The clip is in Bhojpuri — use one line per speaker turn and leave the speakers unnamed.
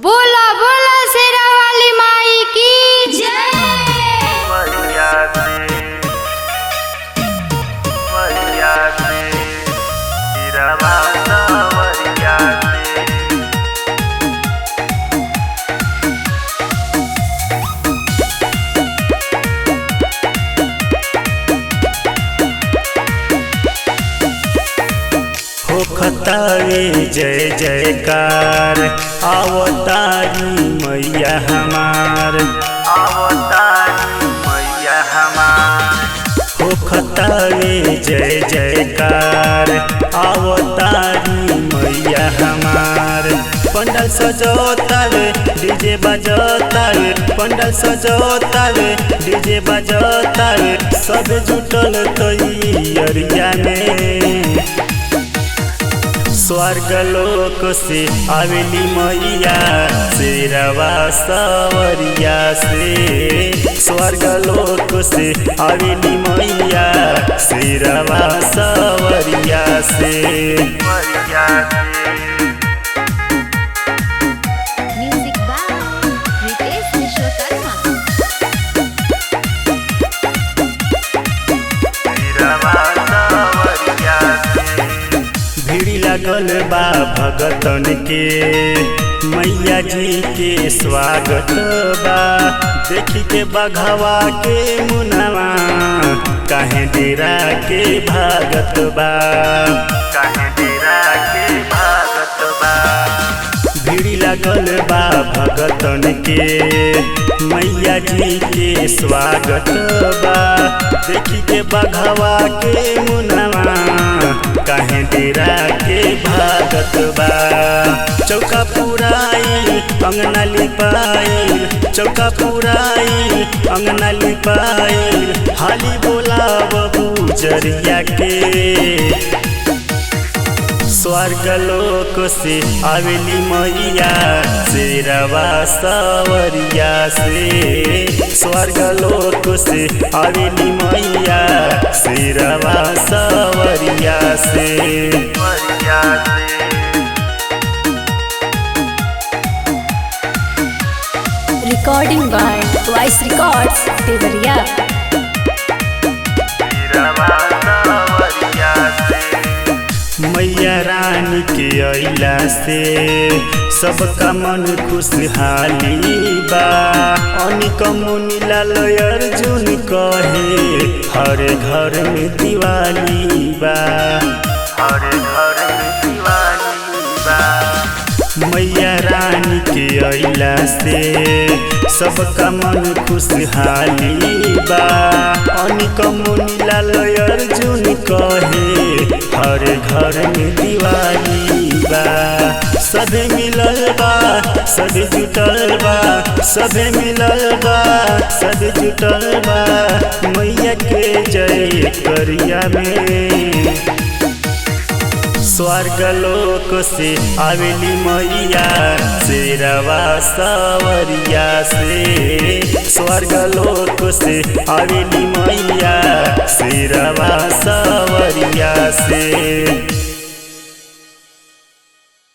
बोला बोला शेरा वाली माई की जय।
होखतावे जय जयकार आवतारी मैया हमार, आवतारी मैया हमार। होखतावे जय जयकार आवतारी मैया हमार। पंडाल सजोतावे डीजे बजोतावे, पंडाल सजोतावे डीजे बजोतावे, सब जुटल तैयारिया में। स्वर्ग लोक से आवेली मैया शेरवा सवरिया से, स्वर्ग लोक से आवेली मैया शेरवा सवरिया से।
Music by Ritesh Vishwakarma.
भीड़ लगल बा भगतन के मैया जी के स्वागत बा। देखी के बघवा के मुनवा काहे डेरा के भागत बा, काहे डेरा के भागत बा। भीड़ लगल बा भगतन के मैया जी के स्वागत बा। देखी के बघवा के मुनवा काहे डेरा के भागत बा। चौका पुराई अंगना लिपाई, चौका पुराई अंगना लिपाई, हाली बोला बबू जरिया के। स्वर्ग लोक से आवेली मैया शेरवा सवरिया से, स्वर्ग लोक से आवेली मैया शेरवा सवरिया से।
Recording by Voice Records Deoria.
मैया रानी के अइला से सबका मन खुशहाली बा। अनिक मुनि लाल अर्जुन कहे हर घर में दिवाली बा, हर घर में दिवाली बा। मैया रानी के अइला से सबका मन खुशहाली बा। अनिक मुनि लाल अर्जुन कहे हर घर में दिवाली बा। सभे मिलल बा सभे जुटल बा, सभे मिलल बा सभे जुटल बा, मैया के जय करिया में। स्वर्ग लोक से आवेली मैया शेरवा सवरिया से, स्वर्ग लोक से आवेली मैया शेरवा सवरिया से।